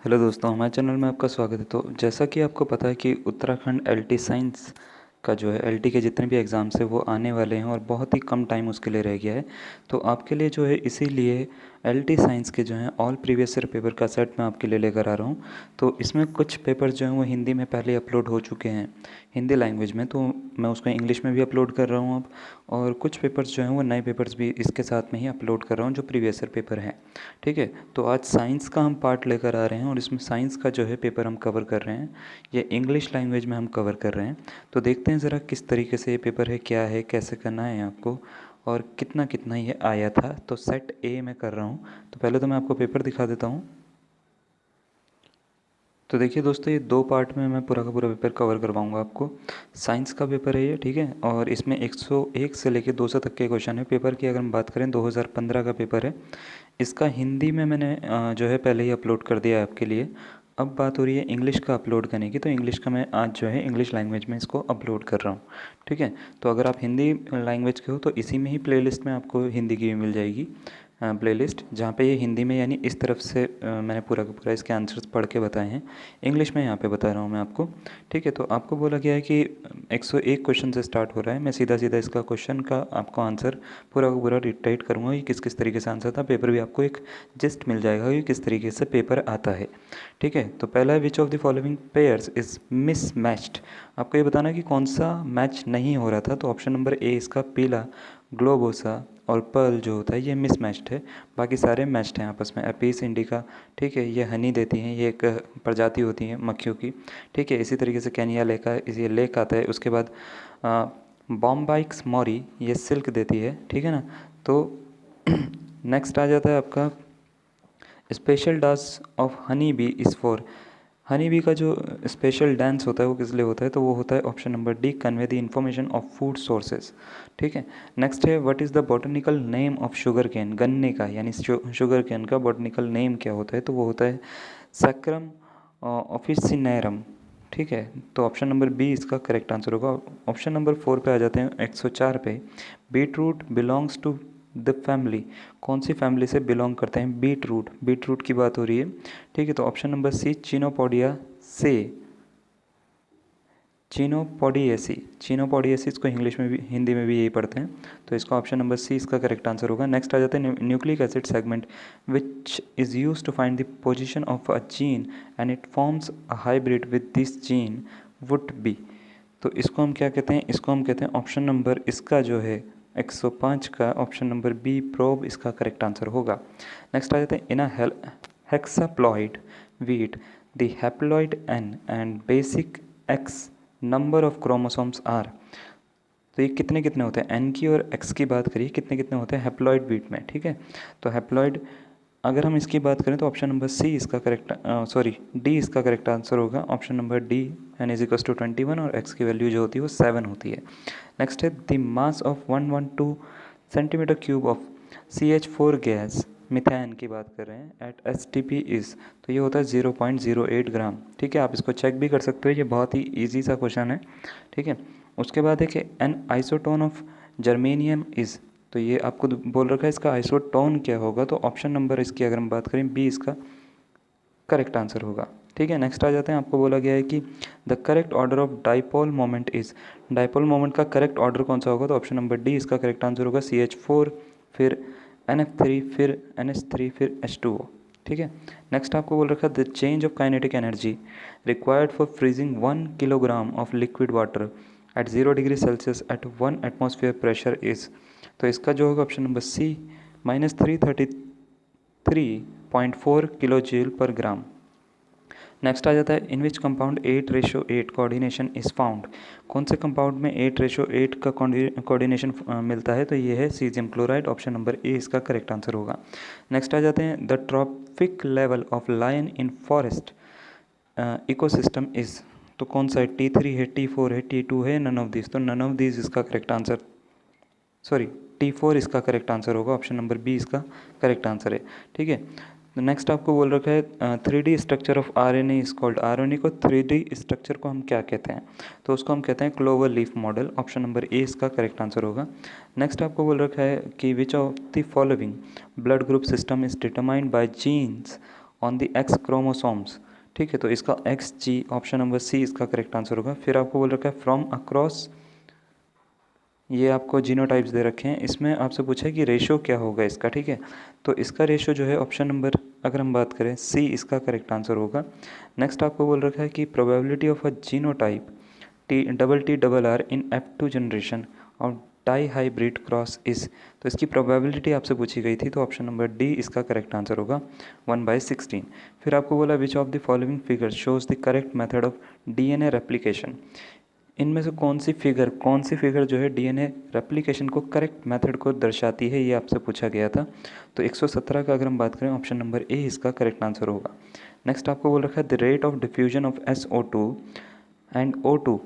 Hello दोस्तों, हमारे channel में आपका स्वागत है। तो जैसा कि आपको पता है कि उत्तराखंड एलटी साइंस का जो है एलटी के जितने भी एग्ज़ाम्स हैं वो आने वाले हैं और बहुत ही कम टाइम उसके लिए रह गया है। तो आपके लिए जो है इसीलिए एलटी साइंस के जो हैं ऑल प्रीवियस ईयर पेपर का सेट मैं आपके लिए लेकर आ रहा हूँ। तो इसमें कुछ पेपर जो हैं वो हिंदी में पहले अपलोड हो चुके हैं, हिंदी लैंग्वेज में, तो मैं उसको इंग्लिश में भी अपलोड कर रहा हूँ अब। और कुछ पेपर्स जो हैं वो नए पेपर्स भी इसके साथ में ही अपलोड कर रहा हूँ जो प्रीवियस ईयर पेपर हैं। ठीक है, तो आज साइंस का हम पार्ट लेकर आ रहे हैं और इसमें साइंस का जो है पेपर हम कवर कर रहे हैं। ये इंग्लिश लैंग्वेज में हम कवर कर रहे हैं। तो देखते हैं ज़रा किस तरीके से ये पेपर है, क्या है, कैसे करना है आपको और कितना कितना ये आया था। तो सेट ए मैं कर रहा हूँ। तो पहले तो मैं आपको पेपर दिखा देता हूँ। तो देखिए दोस्तों, ये दो पार्ट में मैं पूरा का पूरा पेपर कवर करवाऊंगा आपको। साइंस का पेपर है ये, ठीक है, और इसमें 101 से लेकर 200 तक के क्वेश्चन है। पेपर की अगर हम बात करें 2015 का पेपर है। इसका हिंदी में मैंने जो है पहले ही अपलोड कर दिया है आपके लिए। अब बात हो रही है इंग्लिश का अपलोड करने की, तो इंग्लिश का मैं आज जो है इंग्लिश लैंग्वेज में इसको अपलोड कर रहा हूँ। ठीक है, तो अगर आप हिंदी लैंग्वेज के हो तो इसी में ही प्लेलिस्ट में आपको हिंदी की भी मिल जाएगी प्लेलिस्ट, जहाँ पे ये हिंदी में यानी इस तरफ से मैंने पूरा का पूरा इसके आंसर्स पढ़ के बताए हैं। इंग्लिश में यहाँ पे बता रहा हूँ मैं आपको। ठीक है, तो आपको बोला गया है कि 101 क्वेश्चन से स्टार्ट हो रहा है। मैं सीधा सीधा इसका क्वेश्चन का आपको आंसर पूरा का पूरा रिटाइट करूँगा कि किस किस तरीके से आंसर था। पेपर भी आपको एक जिस्ट मिल जाएगा कि किस तरीके से पेपर आता है। ठीक है, तो पहला है which of the following pairs is miss matched. आपको ये बताना है कि कौन सा मैच नहीं हो रहा था। तो ऑप्शन नंबर ए इसका पीला, ग्लोबोसा और पर्ल जो होता है ये मिस मैच्ड है। बाकी सारे मैच्ड हैं आपस में। एपीस इंडिका, ठीक है, ये हनी देती हैं, ये एक प्रजाति होती है मक्खियों की। ठीक है, इसी तरीके से कैनिया लेक का ये लेक आता है। उसके बाद बॉम्बाइक्स मॉरी, ये सिल्क देती है। ठीक है ना। तो नेक्स्ट आ जाता है आपका special dance of honey bee is for. Honey bee का जो स्पेशल डांस होता है वो किस लिए होता है, तो वो होता है option number D, convey the information of food sources. ठीक है, नेक्स्ट है what is the botanical name of sugar cane. गन्ने का यानी शुगर कैन का बॉटनिकल नेम क्या होता है, तो वो होता है सैक्रम ऑफिसिनेरम। ठीक है, तो ऑप्शन नंबर बी इसका करेक्ट आंसर होगा। ऑप्शन नंबर 4 पे आ जाते हैं, 104 पे। Beetroot belongs to the family. कौन सी फैमिली से बिलोंग करते हैं बीट रूट, बीट रूट की बात हो रही है। ठीक है, तो ऑप्शन नंबर सी चिनोपोडिया से, चिनोपोडिएसी। चिनोपोडिएसी इसको इंग्लिश में भी हिंदी में भी यही पढ़ते हैं। तो इसका ऑप्शन नंबर सी इसका करेक्ट आंसर होगा। नेक्स्ट आ जाते हैं nucleic acid segment which is use to find the position of a gene and it forms a hybrid with this gene would be. तो इसको हम क्या कहते हैं, इसको हम कहते हैं ऑप्शन नंबर इसका जो है 105 का ऑप्शन नंबर बी प्रोब इसका करेक्ट आंसर होगा। नेक्स्ट आ जाते हैं in a hexaploid wheat the haploid n and basic x number of chromosomes are. तो ये कितने कितने होते हैं, एन की और एक्स की बात करिए, कितने कितने होते हैं हैप्लॉइड वीट में। ठीक है, तो हैप्लॉइड अगर हम इसकी बात करें तो ऑप्शन नंबर सी इसका करेक्ट, सॉरी डी इसका करेक्ट आंसर होगा। Option number D, N is equals to 21 और एक्स की वैल्यू जो होती है वो 7 होती है। नेक्स्ट है the mass of 112 centimetre cube of CH4 gas, methane की बात कर रहे हैं, एट STP इज़। तो ये होता है 0.08 ग्राम। ठीक है, आप इसको चेक भी कर सकते हो, ये बहुत ही ईजी सा क्वेश्चन है। ठीक है, उसके बाद है कि N isotone of germanium is. तो ये आपको बोल रखा है इसका आइसोटोन क्या होगा, तो ऑप्शन नंबर इसकी अगर हम बात करें बी इसका करेक्ट आंसर होगा। ठीक है, नेक्स्ट आ जाते हैं, आपको बोला गया है कि the correct order of dipole moment is. Dipole moment का करेक्ट ऑर्डर कौन सा होगा, तो ऑप्शन नंबर डी इसका करेक्ट आंसर होगा। CH4 फिर NF3 फिर NH3 फिर H2O। ठीक है, नेक्स्ट आपको बोल रखा है the change of kinetic energy required for freezing 1 kilogram of liquid water at 0 degree celsius at 1 atmosphere pressure is. तो इसका जो होगा option number C -333.4 kilo joule per gram. Next आ जाता है in which compound 8:8 coordination is found. कौन से compound में 8:8 का कोऑर्डिनेशन मिलता है, तो ये है caesium chloride. Option number A इसका करेक्ट आंसर होगा। नेक्स्ट आ जाते हैं the trophic level of lion in forest ecosystem is. तो कौन सा है, T3 है, T4 है, T2 है, नन ऑफ दिस। तो नन ऑफ दिस इसका करेक्ट आंसर, सॉरी T4 इसका करेक्ट आंसर होगा। ऑप्शन नंबर बी इसका करेक्ट आंसर है। ठीक है, तो नेक्स्ट आपको बोल रखा है 3D structure of RNA is called. RNA को 3D स्ट्रक्चर को हम क्या कहते हैं, तो उसको हम कहते हैं clover leaf model. Option number A इसका करेक्ट आंसर होगा। नेक्स्ट आपको बोल रखा है कि which of the following blood group system is determined by genes on the X chromosomes. ठीक है, तो इसका X G, option number C इसका करेक्ट आंसर होगा। फिर आपको बोल रखा है फ्रॉम अक्रॉस, ये आपको जीनोटाइप्स दे रखे हैं, इसमें आपसे पूछा है कि रेशो क्या होगा इसका। ठीक है, तो इसका रेशो जो है ऑप्शन नंबर अगर हम बात करें सी इसका करेक्ट आंसर होगा। नेक्स्ट आपको बोल रखा है कि probability of a genotype T double R in F2 generation of di hybrid cross is, तो इसकी प्रोबेबिलिटी आपसे पूछी गई थी, तो ऑप्शन नंबर डी इसका करेक्ट आंसर होगा 1/16। फिर आपको बोला which of the following figure shows the correct method of DNA replication, इनमें से कौन सी फिगर जो है डीएनए रेप्लिकेशन को करेक्ट मेथड को दर्शाती है, ये आपसे पूछा गया था। तो 117 का अगर हम बात करें, ऑप्शन नंबर ए इसका करेक्ट आंसर होगा। नेक्स्ट आपको बोल रखा है the rate of diffusion of SO2 and O2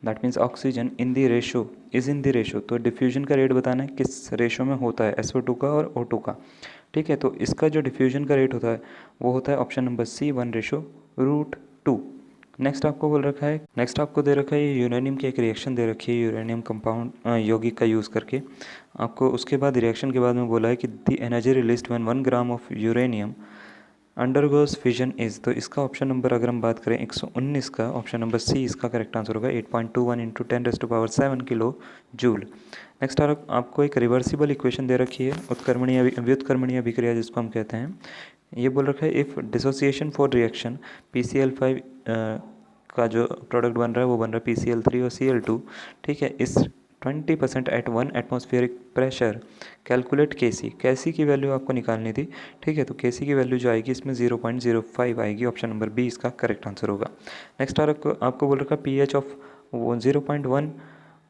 that means oxygen in the ratio is in the ratio, तो डिफ्यूजन का रेट बताना है किस रेशो में होता है, SO2 का और O2 का। ठीक है, तो इसका जो डिफ्यूजन का रेट होता है वो होता है ऑप्शन नंबर सी 1:√2। नेक्स्ट आपको बोल रखा है, नेक्स्ट आपको दे रखा है ये यूरेनियम की एक रिएक्शन दे रखी है, यूरेनियम कंपाउंड यौगिक का यूज़ करके आपको। उसके बाद रिएक्शन के बाद में बोला है कि the energy released when 1 gram of uranium undergoes fission is, तो इसका ऑप्शन नंबर अगर हम बात करें 119 का, ऑप्शन नंबर सी इसका करेक्ट आंसर होगा 8.21 × 10⁻7 किलो जूल। नेक्स्ट आपको एक रिवर्सिबल इक्वेशन दे रखी है, उत्कर्मणीय व्युत्कर्मणीय अभिक्रिया जिसको हम कहते हैं। ये बोल रखा है if dissociation for reaction PCl5 का जो प्रोडक्ट बन रहा है वो बन रहा है PCl3 और Cl2। ठीक है, इस 20% at 1 atmospheric pressure calculate Kc की वैल्यू आपको निकालनी थी। ठीक है, तो Kc की वैल्यू जो आएगी इसमें 0.05 आएगी, ऑप्शन नंबर बी इसका करेक्ट आंसर होगा। नेक्स्ट आपको बोल रखा है pH of 0.1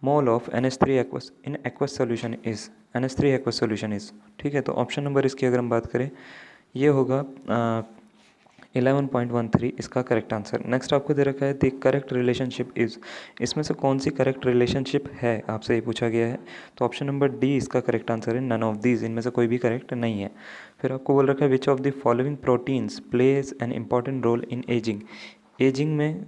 mole of NH3 aqueous in aqueous solution is, NH3 aqueous solution is. ठीक है, तो ऑप्शन नंबर इसकी अगर हम बात करें ये होगा 11.13 इसका करेक्ट आंसर। नेक्स्ट आपको दे रखा है द करेक्ट रिलेशनशिप इज़, इसमें से कौन सी करेक्ट रिलेशनशिप है आपसे ये पूछा गया है, तो ऑप्शन नंबर डी इसका करेक्ट आंसर है नन ऑफ दीज, इनमें से कोई भी करेक्ट नहीं है। फिर आपको बोल रखा है which of the following proteins plays an important role in ageing, ageing में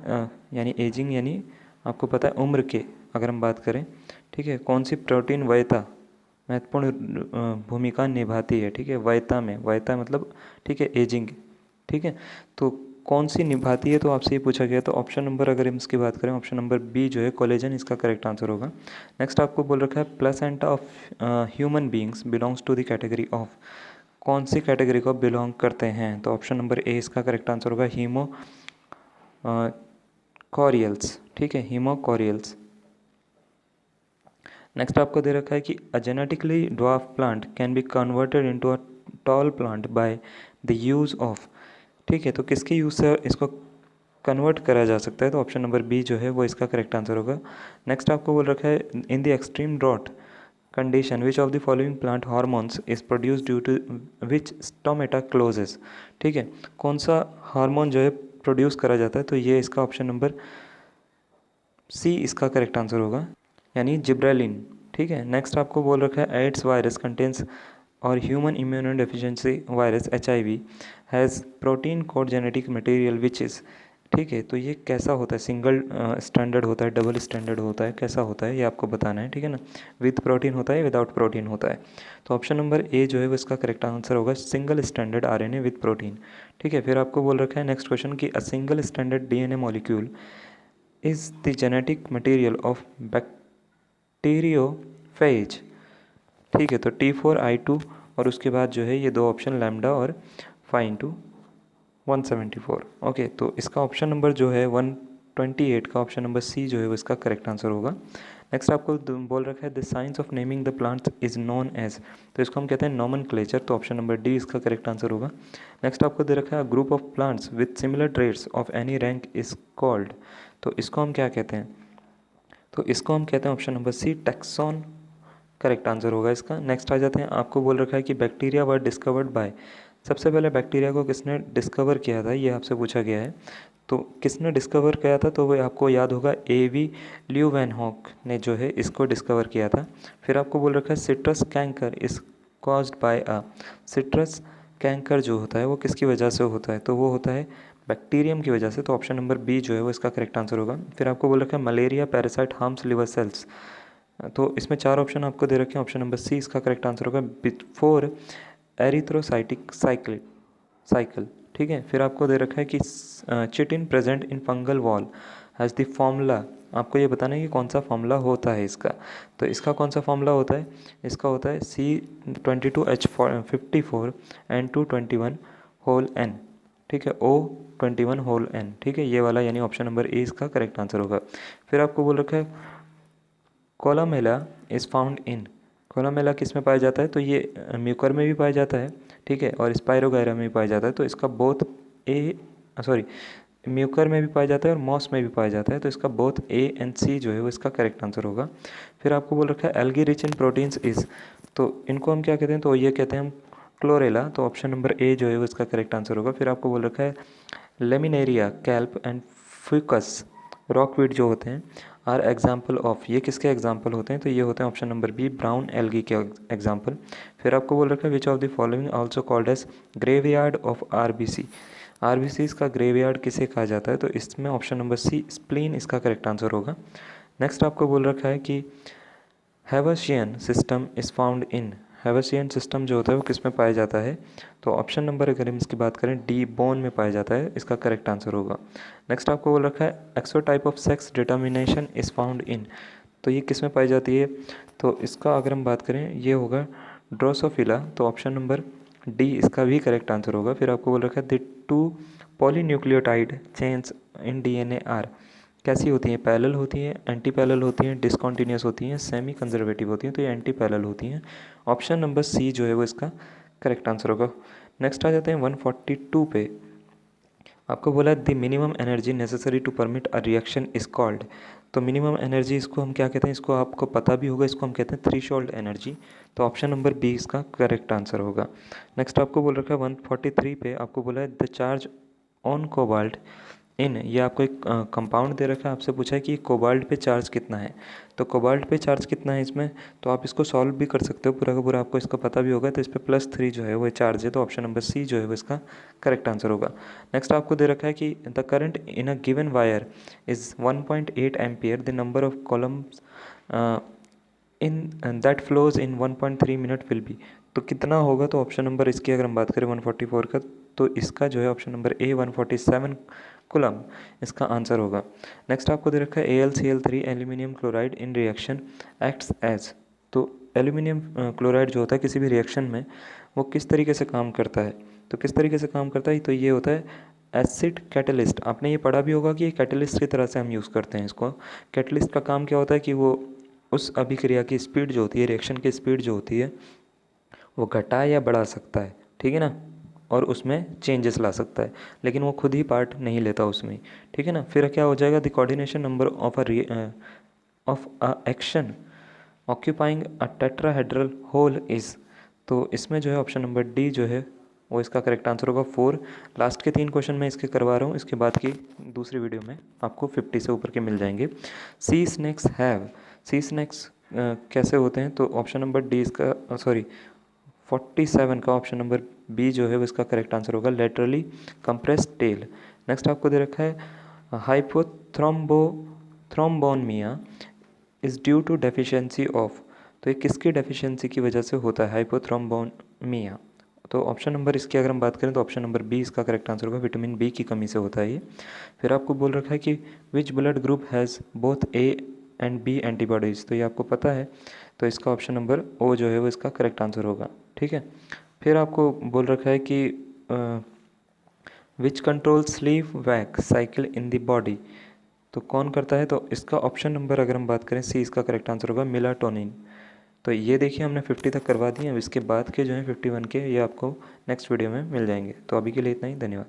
यानी आपको पता है उम्र के अगर हम बात करें। ठीक है, कौन सी प्रोटीन वयता महत्वपूर्ण भूमिका निभाती है। ठीक है, वयता मतलब ठीक है एजिंग। ठीक है, तो कौन सी निभाती है, तो आपसे ये पूछा गया, तो ऑप्शन नंबर अगर हम इसकी बात करें, ऑप्शन नंबर बी जो है कोलेजन इसका करेक्ट आंसर होगा। नेक्स्ट आपको बोल रखा है placenta of human beings belongs to the category of, कौन सी कैटेगरी को बिलोंग करते हैं, तो ऑप्शन नंबर ए इसका करेक्ट आंसर होगा हीमो कॉरियल्स। ठीक है, हीमोकॉरियल्स। नेक्स्ट आपको दे रखा है कि a genetically dwarf plant can be converted into a tall plant by the use of. ठीक है, तो किसके यूज़ से इसको कन्वर्ट करा जा सकता है, तो ऑप्शन नंबर बी जो है वो इसका करेक्ट आंसर होगा। नेक्स्ट आपको बोल रखा है in the extreme drought condition which of the following plant hormones is produce due to which stomata closes. ठीक है, कौन सा हार्मोन जो है प्रोड्यूस करा जाता है, तो ये इसका ऑप्शन नंबर सी इसका करेक्ट आंसर होगा, यानी जिब्रेलिन। ठीक है, नेक्स्ट आपको बोल रखा है एड्स वायरस कंटेन्स और human immuno deficiency virus HIV has protein code genetic material which is. ठीक है, तो ये कैसा होता है, सिंगल स्टैंडर्ड होता है, डबल स्टैंडर्ड होता है, कैसा होता है ये आपको बताना है। ठीक है ना, विद प्रोटीन होता है, विदाउट प्रोटीन होता है, तो ऑप्शन नंबर ए जो है वो इसका करेक्ट आंसर होगा single standard RNA with protein. ठीक है, फिर आपको बोल रखा है नेक्स्ट क्वेश्चन कि a single standard DNA molecule is the genetic material of bacteriophage. ठीक है, तो T4I2 और उसके बाद जो है ये दो ऑप्शन लैम्डा और 5 × 174। ओके, तो इसका ऑप्शन नंबर जो है 128 का ऑप्शन नंबर सी जो है वो इसका करेक्ट आंसर होगा। नेक्स्ट आपको बोल रखा है the science of naming the plants is known as, तो इसको हम कहते हैं नोमेनक्लेचर, तो ऑप्शन नंबर डी इसका करेक्ट आंसर होगा। नेक्स्ट आपको दे रखा है group of plants with similar traits of any rank is called, तो इसको हम क्या कहते हैं, तो इसको हम कहते हैं option number C taxon, correct answer होगा इसका। नेक्स्ट आ जाते हैं, आपको बोल रखा है कि बैक्टीरिया वर डिस्कवर्ड बाय, सबसे पहले बैक्टीरिया को किसने डिस्कवर किया था, ये आपसे पूछा गया है, तो किसने डिस्कवर किया था, तो वो आपको याद होगा A.V. ल्यूवेनहॉक ने जो है इसको डिस्कवर किया था। फिर आपको बोल रखा है citrus canker is caused by a, citrus canker जो होता है वो किसकी वजह से होता है, तो वो होता है बैक्टीरियम की वजह से, तो ऑप्शन नंबर बी जो है वो इसका करेक्ट आंसर होगा। फिर आपको बोल रखा है malaria parasite harms liver cells, तो इसमें 4 ऑप्शन आपको दे रखे हैं, ऑप्शन नंबर सी इसका करेक्ट आंसर होगा बिफोर एरिथ्रोसाइटिक साइकिल। ठीक है। फिर आपको दे रखा है कि chitin present in fungal wall has the formula, आपको ये बताना है कि कौन सा फॉर्मूला होता है इसका। तो इसका कौन सा फॉर्मूला होता है, इसका होता है C22H54 N221 होल N, ठीक है, O21 होल N, ठीक है, ये वाला यानी ऑप्शन नंबर ए इसका करेक्ट आंसर होगा। फिर आपको बोल रखा है कोलामेला इज़ फाउंड इन, कोलामेला किस में पाया जाता है, तो ये म्यूकर में भी पाया जाता है, ठीक है, और स्पायरोगायरा में भी पाया जाता है। तो इसका बोथ ए सॉरी म्यूकर में भी पाया जाता है और मॉस में भी पाया जाता है, तो इसका बोथ ए एंड सी जो है वो इसका करेक्ट आंसर होगा। फिर आपको बोल रखा है algae rich in proteins is, तो इनको हम क्या कहते हैं, तो ये कहते हैं हम क्लोरेला, तो ऑप्शन नंबर ए जो है वो इसका करेक्ट आंसर होगा। फिर आपको बोल रखा है लेमिनेरिया, कैल्प एंड फ्यूकस रॉकवीड जो होते हैं आर एग्जाम्पल ऑफ, ये किसके एग्जाम्पल होते हैं, तो ये होते हैं option number B brown algae के एग्जाम्पल। फिर आपको बोल रखा है which of the following also called as graveyard of RBC, RBC इसका ग्रेवयार्ड किसे कहा जाता है, तो इसमें ऑप्शन नंबर सी स्प्लीन इसका करेक्ट आंसर होगा। नेक्स्ट आपको बोल रखा है कि Haversian system is found in, Haversian system जो होता है वो किस में पाया जाता है, तो ऑप्शन नंबर अगर हम इसकी बात करें डी बोन में पाया जाता है, इसका करेक्ट आंसर होगा। नेक्स्ट आपको बोल रखा है XO type of sex determination is found in, तो ये किस में पाई जाती है, तो इसका अगर हम बात करें ये होगा ड्रोसोफिला, तो ऑप्शन नंबर डी इसका भी करेक्ट आंसर होगा। फिर आपको बोल रखा है the two polynucleotide chains in DNA are, कैसी होती हैं, पैरेलल होती हैं, एंटी पैरेलल होती हैं, डिसकॉन्टीन्यूस होती हैं, सेमी कंजर्वेटिव होती हैं, तो ये एंटी पैरेलल होती हैं। ऑप्शन नंबर सी जो है वो इसका करेक्ट आंसर होगा। नेक्स्ट आ जाते हैं 142 पे, आपको बोला the minimum energy necessary to permit a reaction is called, तो मिनिमम एनर्जी इसको हम क्या कहते हैं, इसको आपको पता भी होगा, इसको हम कहते हैं थ्रेशोल्ड एनर्जी, तो ऑप्शन नंबर बी इसका करेक्ट आंसर होगा। नेक्स्ट आपको बोल रखा है 143 पे, आपको बोला है द चार्ज ऑन कोबाल्ट इन, ये आपको एक कंपाउंड दे रखा है, आपसे पूछा है कि कोबाल्ट पे चार्ज कितना है, तो कोबाल्ट पे चार्ज कितना है इसमें, तो आप इसको सॉल्व भी कर सकते हो पूरा का पूरा, आपको इसका पता भी होगा, तो इस पर +3 जो है वो चार्ज है, तो ऑप्शन नंबर सी जो है वो इसका करेक्ट आंसर होगा। नेक्स्ट आपको दे रखा है कि the current in a given wire is 1.8 ampere, the number of columns in that flows in 1.3 minute will be, तो कितना होगा, तो ऑप्शन नंबर इसकी अगर हम बात करें 144 का, तो इसका जो है ऑप्शन नंबर ए 147 कुलम इसका आंसर होगा। नेक्स्ट आपको दे रखा है AlCl3 aluminium chloride in reaction acts as, तो एल्यूमिनियम क्लोराइड जो होता है किसी भी रिएक्शन में वो किस तरीके से काम करता है, तो किस तरीके से काम करता है, तो ये होता है एसिड कैटलिस्ट, आपने ये पढ़ा भी होगा कि ये कैटलिस्ट की तरह से हम यूज़ करते हैं इसको। कैटलिस्ट का काम क्या होता है कि वो उस अभिक्रिया की स्पीड जो होती है, रिएक्शन की स्पीड जो होती है वो घटा या बढ़ा सकता है, ठीक है ना, और उसमें चेंजेस ला सकता है, लेकिन वो खुद ही पार्ट नहीं लेता उसमें, ठीक है ना। फिर क्या हो जाएगा the coordination number of a cation occupying a tetrahedral hole is, तो इसमें जो है ऑप्शन नंबर डी जो है वो इसका करेक्ट आंसर होगा 4। लास्ट के 3 क्वेश्चन मैं इसके करवा रहा हूँ, इसके बाद की दूसरी वीडियो में आपको 50 से ऊपर के मिल जाएंगे। सी स्नैक्स हैव, सी स्नैक्स कैसे होते हैं, तो ऑप्शन नंबर डी इसका 47 का ऑप्शन नंबर बी जो है वो इसका करेक्ट आंसर होगा, लेटरली कंप्रेस्ड टेल। नेक्स्ट आपको दे रखा है hypothrombinaemia is due to deficiency of, तो ये किसकी डेफिशिएंसी की वजह से होता है हाइपोथ्रोम्बोनमिया, तो ऑप्शन नंबर इसकी अगर हम बात करें तो ऑप्शन नंबर बी इसका करेक्ट आंसर होगा, विटामिन बी की कमी से होता है ये। फिर आपको बोल रखा है कि which blood group has both A and B antibodies, तो ये आपको पता है, तो इसका ऑप्शन नंबर ओ जो है वो इसका करेक्ट आंसर होगा, ठीक है। फिर आपको बोल रखा है कि which control sleep wake cycle in the body, तो कौन करता है, तो इसका ऑप्शन नंबर अगर हम बात करें सी इसका करेक्ट आंसर होगा मेलाटोनिन। तो ये देखिए हमने 50 तक करवा दिए, अब इसके बाद के जो हैं 51 के ये आपको नेक्स्ट वीडियो में मिल जाएंगे। तो अभी के लिए इतना ही, धन्यवाद।